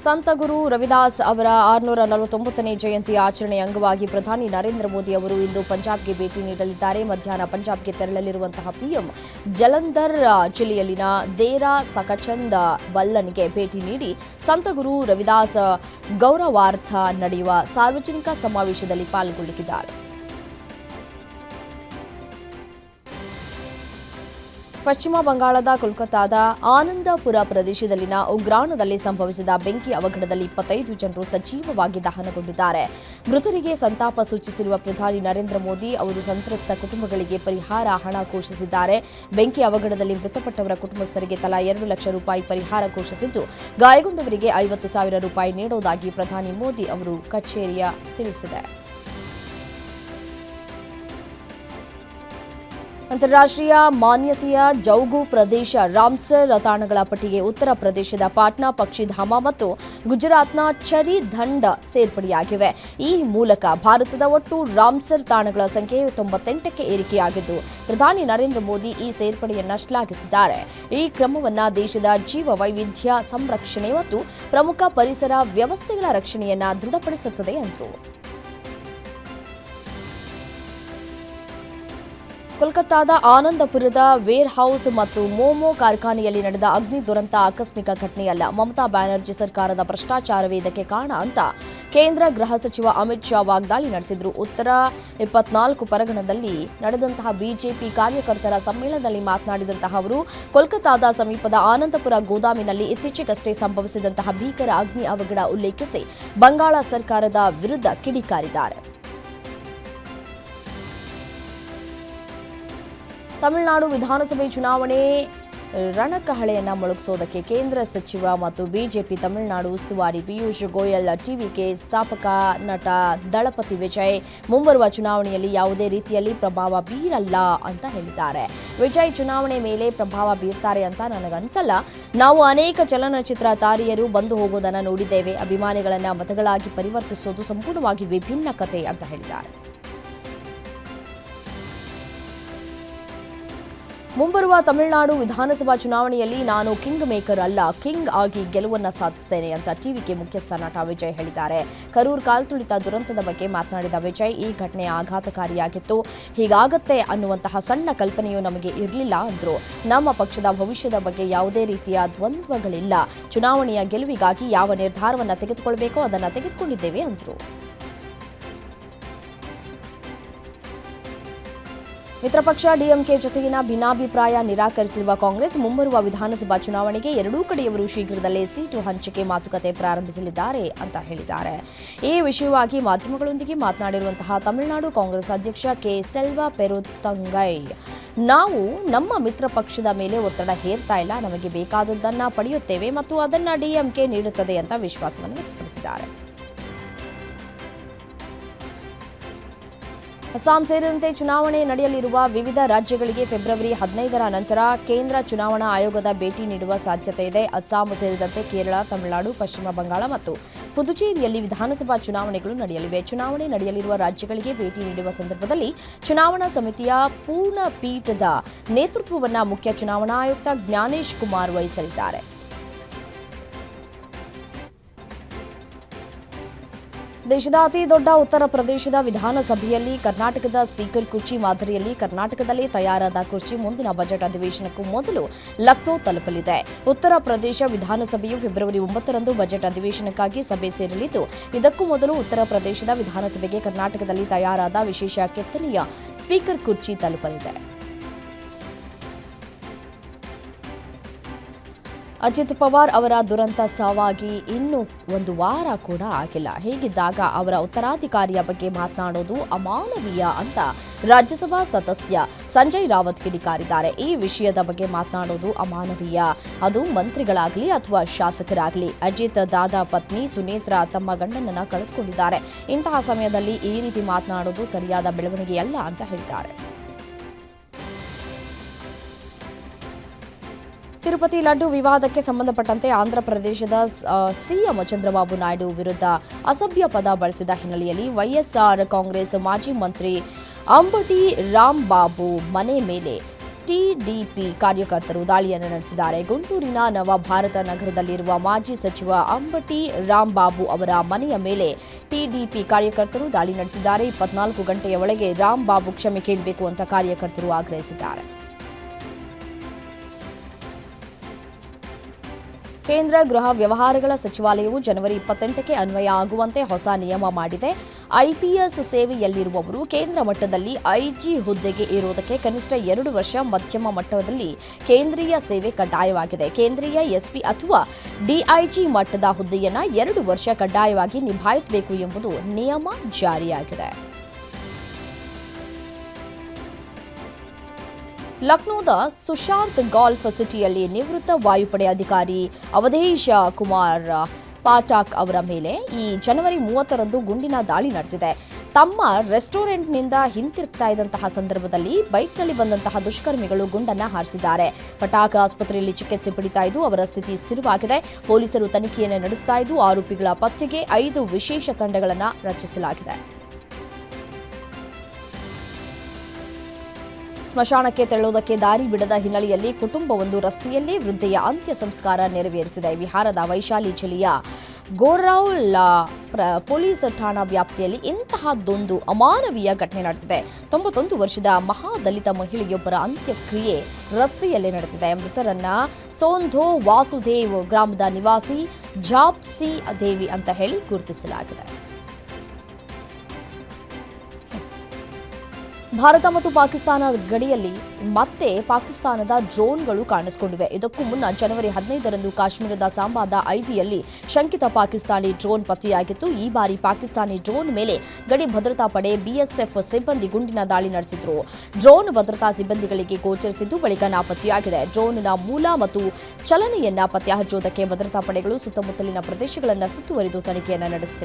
ಸಂತ ಗುರು ರವಿದಾಸ್ ಅವರ 649ನೇ ಜಯಂತಿ ಆಚರಣೆಯ ಅಂಗವಾಗಿ ಪ್ರಧಾನಿ ನರೇಂದ್ರ ಮೋದಿ ಅವರು ಇಂದು ಪಂಜಾಬ್ಗೆ ಭೇಟಿ ನೀಡಲಿದ್ದಾರೆ. ಮಧ್ಯಾಹ್ನ ಪಂಜಾಬ್ಗೆ ತೆರಳಲಿರುವಂತಹ ಪಿಎಂ ಜಲಂಧರ್ ಜಿಲ್ಲೆಯಲ್ಲಿನ ದೇರಾ ಸಕಚಂದ್ ಬಲ್ಲನ್ಗೆ ಭೇಟಿ ನೀಡಿ ಸಂತ ಗುರು ರವಿದಾಸ್ ಗೌರವಾರ್ಥ ನಡೆಯುವ ಸಾರ್ವಜನಿಕ ಸಮಾವೇಶದಲ್ಲಿ ಪಾಲ್ಗೊಳ್ಳಲಿದ್ದಾರೆ. ಪಶ್ಚಿಮ ಬಂಗಾಳದ ಕೋಲ್ಕತಾದ ಆನಂದಪುರ ಪ್ರದೇಶದಲ್ಲಿನ ಉಗ್ರಾಣದಲ್ಲಿ ಸಂಭವಿಸಿದ ಬೆಂಕಿ ಅವಘಡದಲ್ಲಿ 25 ಜನರು ಸಜೀವವಾಗಿ ದಹನಗೊಂಡಿದ್ದಾರೆ. ಮೃತರಿಗೆ ಸಂತಾಪ ಸೂಚಿಸಿರುವ ಪ್ರಧಾನಿ ನರೇಂದ್ರ ಮೋದಿ ಅವರು ಸಂತ್ರಸ್ತ ಕುಟುಂಬಗಳಿಗೆ ಪರಿಹಾರ ಹಣ ಘೋಷಿಸಿದ್ದಾರೆ. ಬೆಂಕಿ ಅವಘಡದಲ್ಲಿ ಮೃತಪಟ್ಟವರ ಕುಟುಂಬಸ್ಥರಿಗೆ ತಲಾ 2 ಲಕ್ಷ ರೂಪಾಯಿ ಪರಿಹಾರ ಘೋಷಿಸಿದ್ದು, ಗಾಯಗೊಂಡವರಿಗೆ 50,000 ರೂಪಾಯಿ ನೀಡುವುದಾಗಿ ಪ್ರಧಾನಿ ಮೋದಿ ಅವರು ಕಚೇರಿಯ ತಿಳಿಸಿದೆ. ಅಂತಾರಾಷ್ಟ್ರೀಯ ಮಾನ್ಯತೆಯ ಜೌಗು ಪ್ರದೇಶ ರಾಮ್ಸರ್ ತಾಣಗಳ ಪಟ್ಟಿಗೆ ಉತ್ತರ ಪ್ರದೇಶದ ಪಾಟ್ನಾ ಪಕ್ಷಿಧಾಮ ಮತ್ತು ಗುಜರಾತ್ನ ಚರಿ ದಂಡ ಸೇರ್ಪಡೆಯಾಗಿವೆ. ಈ ಮೂಲಕ ಭಾರತದ ಒಟ್ಟು ರಾಮ್ಸರ್ ತಾಣಗಳ ಸಂಖ್ಯೆ 98ಕ್ಕೆ ಏರಿಕೆಯಾಗಿದ್ದು, ಪ್ರಧಾನಿ ನರೇಂದ್ರ ಮೋದಿ ಈ ಸೇರ್ಪಡೆಯನ್ನು ಶ್ಲಾಘಿಸಿದ್ದಾರೆ. ಈ ಕ್ರಮವನ್ನು ದೇಶದ ಜೀವ ವೈವಿಧ್ಯ ಸಂರಕ್ಷಣೆ ಮತ್ತು ಪ್ರಮುಖ ಪರಿಸರ ವ್ಯವಸ್ಥೆಗಳ ರಕ್ಷಣೆಯನ್ನು ದೃಢಪಡಿಸುತ್ತದೆ ಎಂದರು. ಕೋಲ್ಕತಾದ ಆನಂದಪುರದ ವೇರ್ ಹೌಸ್ ಮತ್ತು ಮೋಮೋ ಕಾರ್ಖಾನೆಯಲ್ಲಿ ನಡೆದ ಅಗ್ನಿ ದುರಂತ ಆಕಸ್ಮಿಕ ಘಟನೆಯಲ್ಲ. ಮಮತಾ ಬ್ಯಾನರ್ಜಿ ಸರ್ಕಾರದ ಭ್ರಷ್ಟಾಚಾರವೇ ಇದಕ್ಕೆ ಕಾರಣ ಅಂತ ಕೇಂದ್ರ ಗೃಹ ಸಚಿವ ಅಮಿತ್ ಶಾ ವಾಗ್ದಾಳಿ ನಡೆಸಿದರು. ಉತ್ತರ 24 ಪರಗಣದಲ್ಲಿ ನಡೆದಂತಹ ಬಿಜೆಪಿ ಕಾರ್ಯಕರ್ತರ ಸಮ್ಮೇಳನದಲ್ಲಿ ಮಾತನಾಡಿದಂತಹ ಅವರು, ಕೋಲ್ಕತಾದ ಸಮೀಪದ ಆನಂದಪುರ ಗೋದಾಮಿನಲ್ಲಿ ಇತ್ತೀಚೆಗಷ್ಟೇ ಸಂಭವಿಸಿದಂತಹ ಭೀಕರ ಅಗ್ನಿ ಅವಘಡ ಉಲ್ಲೇಖಿಸಿ ಬಂಗಾಳ ಸರ್ಕಾರದ ವಿರುದ್ಧ ಕಿಡಿಕಾರಿದ್ದಾರೆ. ತಮಿಳುನಾಡು ವಿಧಾನಸಭೆ ಚುನಾವಣೆ ರಣಕಹಳೆಯನ್ನು ಮೊಳಗಿಸೋದಕ್ಕೆ ಕೇಂದ್ರ ಸಚಿವ ಮತ್ತು ಬಿಜೆಪಿ ತಮಿಳುನಾಡು ಉಸ್ತುವಾರಿ ಪಿಯೂಷ್ ಗೋಯಲ್, ಟಿವಿಕೆ ಸ್ಥಾಪಕ ನಟ ದಳಪತಿ ವಿಜಯ್ ಮುಂಬರುವ ಚುನಾವಣೆಯಲ್ಲಿ ಯಾವುದೇ ರೀತಿಯಲ್ಲಿ ಪ್ರಭಾವ ಬೀರಲ್ಲ ಅಂತ ಹೇಳಿದ್ದಾರೆ. ವಿಜಯ್ ಚುನಾವಣೆ ಮೇಲೆ ಪ್ರಭಾವ ಬೀರ್ತಾರೆ ಅಂತ ನನಗನ್ಸಲ್ಲ. ನಾವು ಅನೇಕ ಚಲನಚಿತ್ರ ತಾರೆಯರು ಬಂದು ಹೋಗೋದನ್ನು ನೋಡಿದ್ದೇವೆ. ಅಭಿಮಾನಿಗಳನ್ನ ಮತಗಳಾಗಿ ಪರಿವರ್ತಿಸೋದು ಸಂಪೂರ್ಣವಾಗಿ ವಿಭಿನ್ನ ಕತೆ ಅಂತ ಹೇಳಿದ್ದಾರೆ. ಮುಂಬರುವ ತಮಿಳುನಾಡು ವಿಧಾನಸಭಾ ಚುನಾವಣೆಯಲ್ಲಿ ನಾನು ಕಿಂಗ್ ಮೇಕರ್ ಅಲ್ಲ, ಕಿಂಗ್ ಆಗಿ ಗೆಲುವನ್ನು ಸಾಧಿಸುತ್ತೇನೆ ಅಂತ ಟಿವಿಕೆ ಮುಖ್ಯಸ್ಥ ನಟ ವಿಜಯ್ ಹೇಳಿದ್ದಾರೆ. ಕರೂರ್ ಕಾಲ್ತುಳಿತ ದುರಂತದ ಬಗ್ಗೆ ಮಾತನಾಡಿದ ವಿಜಯ್, ಈ ಘಟನೆ ಆಘಾತಕಾರಿಯಾಗಿತ್ತು. ಹೀಗಾಗತ್ತೆ ಅನ್ನುವಂತಹ ಸಣ್ಣ ಕಲ್ಪನೆಯೂ ನಮಗೆ ಇರಲಿಲ್ಲ ಅಂದರು. ನಮ್ಮ ಪಕ್ಷದ ಭವಿಷ್ಯದ ಬಗ್ಗೆ ಯಾವುದೇ ರೀತಿಯ ದ್ವಂದ್ವಗಳಿಲ್ಲ. ಚುನಾವಣೆಯ ಗೆಲುವಿಗಾಗಿ ಯಾವ ನಿರ್ಧಾರವನ್ನು ತೆಗೆದುಕೊಳ್ಳಬೇಕೋ ಅದನ್ನು ತೆಗೆದುಕೊಂಡಿದ್ದೇವೆ ಅಂದರು. ಮಿತ್ರಪಕ್ಷ ಡಿಎಂಕೆ ಜೊತೆಗಿನ ಭಿನ್ನಾಭಿಪ್ರಾಯ ನಿರಾಕರಿಸಿರುವ ಕಾಂಗ್ರೆಸ್ ಮುಂಬರುವ ವಿಧಾನಸಭಾ ಚುನಾವಣೆಗೆ ಎರಡೂ ಕಡೆಯವರು ಶೀಘ್ರದಲ್ಲೇ ಸೀಟು ಹಂಚಿಕೆ ಮಾತುಕತೆ ಪ್ರಾರಂಭಿಸಲಿದ್ದಾರೆ ಅಂತ ಹೇಳಿದ್ದಾರೆ. ಈ ವಿಷಯವಾಗಿ ಮಾಧ್ಯಮಗಳೊಂದಿಗೆ ಮಾತನಾಡಿರುವಂತಹ ತಮಿಳುನಾಡು ಕಾಂಗ್ರೆಸ್ ಅಧ್ಯಕ್ಷ ಕೆ ಸೆಲ್ವಾ ಪೆರುತ್ತಂಗೈ, ನಾವು ನಮ್ಮ ಮಿತ್ರ ಪಕ್ಷದ ಮೇಲೆ ಒತ್ತಡ ಹೇರ್ತಾ ಇಲ್ಲ, ನಮಗೆ ಬೇಕಾದದ್ದನ್ನ ಪಡೆಯುತ್ತೇವೆ ಮತ್ತು ಅದನ್ನ ಡಿಎಂಕೆ ನೀಡುತ್ತದೆ ಅಂತ ವಿಶ್ವಾಸವನ್ನು ವ್ಯಕ್ತಪಡಿಸಿದ್ದಾರೆ. ಅಸ್ಸಾಂ ಸೇರಿದಂತೆ ಚುನಾವಣೆ ನಡೆಯಲಿರುವ ವಿವಿಧ ರಾಜ್ಯಗಳಿಗೆ ಫೆಬ್ರವರಿ 15ರ ನಂತರ ಕೇಂದ್ರ ಚುನಾವಣಾ ಆಯೋಗದ ಭೇಟಿ ನೀಡುವ ಸಾಧ್ಯತೆ ಇದೆ. ಅಸ್ಸಾಂ ಸೇರಿದಂತೆ ಕೇರಳ, ತಮಿಳುನಾಡು, ಪಶ್ಚಿಮ ಬಂಗಾಳ ಮತ್ತು ಪುದುಚೇರಿಯಲ್ಲಿ ವಿಧಾನಸಭಾ ಚುನಾವಣೆಗಳು ನಡೆಯಲಿವೆ. ಚುನಾವಣೆ ನಡೆಯಲಿರುವ ರಾಜ್ಯಗಳಿಗೆ ಭೇಟಿ ನೀಡುವ ಸಂದರ್ಭದಲ್ಲಿ ಚುನಾವಣಾ ಸಮಿತಿಯ ಪೂರ್ಣ ಪೀಠದ ನೇತೃತ್ವವನ್ನು ಮುಖ್ಯ ಚುನಾವಣಾ ಆಯುಕ್ತ ಜ್ಞಾನೇಶ್ ಕುಮಾರ್ ವಹಿಸಲಿದ್ದಾರೆ. ದೇಶದ ಅತಿ ದೊಡ್ಡ ಉತ್ತರ ಪ್ರದೇಶದ ವಿಧಾನಸಭೆಯಲ್ಲಿ ಕರ್ನಾಟಕದ ಸ್ಪೀಕರ್ ಕುರ್ಚಿ ಮಾದರಿಯಲ್ಲಿ ಕರ್ನಾಟಕದಲ್ಲೇ ತಯಾರಾದ ಕುರ್ಚಿ ಮುಂದಿನ ಬಜೆಟ್ ಅಧಿವೇಶನಕ್ಕೂ ಮೊದಲು ಲಕ್ನೋ ತಲುಪಲಿದೆ. ಉತ್ತರ ಪ್ರದೇಶ ವಿಧಾನಸಭೆಯು ಫೆಬ್ರವರಿ 9ರಂದು ಬಜೆಟ್ ಅಧಿವೇಶನಕ್ಕಾಗಿ ಸಭೆ ಸೇರಲಿದ್ದು, ಇದಕ್ಕೂ ಮೊದಲು ಉತ್ತರ ಪ್ರದೇಶದ ವಿಧಾನಸಭೆಗೆ ಕರ್ನಾಟಕದಲ್ಲಿ ತಯಾರಾದ ವಿಶೇಷ ಕೆತ್ತನೆಯ ಸ್ಪೀಕರ್ ಕುರ್ಚಿ ತಲುಪಲಿದೆ. ಅಜಿತ್ ಪವಾರ್ ಅವರ ದುರಂತ ಸಾವಾಗಿ ಇನ್ನೂ 1 ವಾರ ಕೂಡ ಆಗಿಲ್ಲ. ಹೀಗಿದ್ದಾಗ ಅವರ ಉತ್ತರಾಧಿಕಾರಿಯ ಬಗ್ಗೆ ಮಾತನಾಡೋದು ಅಮಾನವೀಯ ಅಂತ ರಾಜ್ಯಸಭಾ ಸದಸ್ಯ ಸಂಜಯ್ ರಾವತ್ ಕಿಡಿಕಾರಿದ್ದಾರೆ. ಈ ವಿಷಯದ ಬಗ್ಗೆ ಮಾತನಾಡೋದು ಅಮಾನವೀಯ, ಅದು ಮಂತ್ರಿಗಳಾಗಲಿ ಅಥವಾ ಶಾಸಕರಾಗಲಿ. ಅಜಿತ್ ದಾದಾ ಪತ್ನಿ ಸುನೇತ್ರಾ ತಮ್ಮ ಗಂಡನನ್ನ ಕಳೆದುಕೊಂಡಿದ್ದಾರೆ. ಇಂತಹ ಸಮಯದಲ್ಲಿ ಈ ರೀತಿ ಮಾತನಾಡೋದು ಸರಿಯಾದ ಬೆಳವಣಿಗೆಯಲ್ಲ ಅಂತ ಹೇಳಿದ್ದಾರೆ. ತಿರುಪತಿ ಲಡ್ಡು ವಿವಾದಕ್ಕೆ ಸಂಬಂಧಪಟ್ಟಂತೆ ಆಂಧ್ರಪ್ರದೇಶದ ಸಿಎಂ ಚಂದ್ರಬಾಬು ನಾಯ್ಡು ವಿರುದ್ಧ ಅಸಭ್ಯ ಪದ ಬಳಸಿದ ಹಿನ್ನೆಲೆಯಲ್ಲಿ ವೈಎಸ್ಆರ್ ಕಾಂಗ್ರೆಸ್ ಮಾಜಿ ಮಂತ್ರಿ ಅಂಬಟಿ ರಾಂಬಾಬು ಮನೆ ಮೇಲೆ ಟಿಡಿಪಿ ಕಾರ್ಯಕರ್ತರು ದಾಳಿಯನ್ನು ನಡೆಸಿದ್ದಾರೆ. ಗುಂಟೂರಿನ ನವಭಾರತ ನಗರದಲ್ಲಿರುವ ಮಾಜಿ ಸಚಿವ ಅಂಬಟಿ ರಾಂಬಾಬು ಅವರ ಮನೆಯ ಮೇಲೆ ಟಿಡಿಪಿ ಕಾರ್ಯಕರ್ತರು ದಾಳಿ ನಡೆಸಿದ್ದಾರೆ. 24 ಗಂಟೆಯ ಒಳಗೆ ರಾಂಬಾಬು ಕ್ಷಮೆ ಕೇಳಬೇಕು ಅಂತ ಕಾರ್ಯಕರ್ತರು ಆಗ್ರಹಿಸಿದ್ದಾರೆ. ಕೇಂದ್ರ ಗೃಹ ವ್ಯವಹಾರಗಳ ಸಚಿವಾಲಯವು ಜನವರಿ 28ಕ್ಕೆ ಅನ್ವಯ ಆಗುವಂತೆ ಹೊಸ ನಿಯಮ ಮಾಡಿದೆ. ಐಪಿಎಸ್ ಸೇವೆಯಲ್ಲಿರುವವರು ಕೇಂದ್ರ ಮಟ್ಟದಲ್ಲಿ ಐಜಿ ಹುದ್ದೆಗೆ ಇರುವುದಕ್ಕೆ ಕನಿಷ್ಠ 2 ವರ್ಷ, ಮಧ್ಯಮ ಮಟ್ಟದಲ್ಲಿ ಕೇಂದ್ರೀಯ ಸೇವೆ ಕಡ್ಡಾಯವಾಗಿದೆ. ಕೇಂದ್ರೀಯ ಎಸ್ಪಿ ಅಥವಾ ಡಿಐಜಿ ಮಟ್ಟದ ಹುದ್ದೆಯನ್ನು 2 ವರ್ಷ ಕಡ್ಡಾಯವಾಗಿ ನಿಭಾಯಿಸಬೇಕು ಎಂಬುದು ನಿಯಮ ಜಾರಿಯಾಗಿದೆ. ಲಕ್ನೋದ ಸುಶಾಂತ್ ಗಾಲ್ಫ್ ಸಿಟಿಯಲ್ಲಿ ನಿವೃತ್ತ ವಾಯುಪಡೆ ಅಧಿಕಾರಿ ಅವಧೇಶ್ ಕುಮಾರ್ ಪಾಠಕ್ ಅವರ ಮೇಲೆ ಈ ಜನವರಿ 30ರಂದು ಗುಂಡಿನ ದಾಳಿ ನಡೆದಿದೆ. ತಮ್ಮ ರೆಸ್ಟೋರೆಂಟ್ನಿಂದ ಹಿಂತಿರುಗ್ತಾ ಇದ್ದಂತಹ ಸಂದರ್ಭದಲ್ಲಿ ಬೈಕ್ನಲ್ಲಿ ಬಂದಂತಹ ದುಷ್ಕರ್ಮಿಗಳು ಗುಂಡನ್ನ ಹಾರಿಸಿದ್ದಾರೆ. ಪಟಾಕ್ ಆಸ್ಪತ್ರೆಯಲ್ಲಿ ಚಿಕಿತ್ಸೆ ಪಡಿತಾ ಇದ್ದು ಅವರ ಸ್ಥಿತಿ ಸ್ಥಿರವಾಗಿದೆ. ಪೊಲೀಸರು ತನಿಖೆಯನ್ನು ನಡೆಸ್ತಾ ಇದ್ದು ಆರೋಪಿಗಳ ಪತ್ತೆಗೆ 5 ವಿಶೇಷ ತಂಡಗಳನ್ನು ರಚಿಸಲಾಗಿದೆ. ಸ್ಮಶಾನಕ್ಕೆ ತೆರಳುವುದಕ್ಕೆ ದಾರಿ ಬಿಡದ ಹಿನ್ನೆಲೆಯಲ್ಲಿ ಕುಟುಂಬವೊಂದು ರಸ್ತೆಯಲ್ಲೇ ವೃದ್ಧೆಯ ಅಂತ್ಯ ಸಂಸ್ಕಾರ ನೆರವೇರಿಸಿದೆ. ಬಿಹಾರದ ವೈಶಾಲಿ ಜಿಲ್ಲೆಯ ಗೋರೌಲ್ ಪೊಲೀಸ್ ಠಾಣಾ ವ್ಯಾಪ್ತಿಯಲ್ಲಿ ಇಂತಹದ್ದೊಂದು ಅಮಾನವೀಯ ಘಟನೆ ನಡೆದಿದೆ. 91 ವರ್ಷದ ಮಹಾದಲಿತ ಮಹಿಳೆಯೊಬ್ಬರ ಅಂತ್ಯಕ್ರಿಯೆ ರಸ್ತೆಯಲ್ಲೇ ನಡೆದಿದೆ. ಮೃತರನ್ನ ಸೋಂಧೋ ವಾಸುದೇವ್ ಗ್ರಾಮದ ನಿವಾಸಿ ಜಾಪ್ಸಿ ದೇವಿ ಅಂತ ಹೇಳಿ ಗುರುತಿಸಲಾಗಿದೆ. ಭಾರತ ಮತ್ತು ಪಾಕಿಸ್ತಾನ ಗಡಿಯಲ್ಲಿ ಮತ್ತೆ ಪಾಕಿಸ್ತಾನದ ಡ್ರೋನ್ಗಳು ಕಾಣಿಸಿಕೊಂಡಿವೆ. ಇದಕ್ಕೂ ಮುನ್ನ ಜನವರಿ 15ರಂದು ಕಾಶ್ಮೀರದ ಸಾಂಬಾದ ಐಬಿಯಲ್ಲಿ ಶಂಕಿತ ಪಾಕಿಸ್ತಾನಿ ಡ್ರೋನ್ ಪತ್ತೆಯಾಗಿತ್ತು. ಈ ಬಾರಿ ಪಾಕಿಸ್ತಾನಿ ಡ್ರೋನ್ ಮೇಲೆ ಗಡಿ ಭದ್ರತಾ ಪಡೆ ಬಿಎಸ್ಎಫ್ ಸಿಬ್ಬಂದಿ ಗುಂಡಿನ ದಾಳಿ ನಡೆಸಿದ್ರು. ಡ್ರೋನ್ ಭದ್ರತಾ ಸಿಬ್ಬಂದಿಗಳಿಗೆ ಗೋಚರಿಸಿದ್ದು ಬಳಿಕ ನಾಪತ್ತೆಯಾಗಿದೆ. ಡ್ರೋನ್ನ ಮೂಲ ಮತ್ತು ಚಲನೆಯನ್ನ ಪತ್ತೆ ಹಚ್ಚುವುದಕ್ಕೆ ಭದ್ರತಾ ಪಡೆಗಳು ಸುತ್ತಮುತ್ತಲಿನ ಪ್ರದೇಶಗಳನ್ನು ಸುತ್ತುವರಿದು ತನಿಖೆಯನ್ನು ನಡೆಸುತ್ತಿವೆ.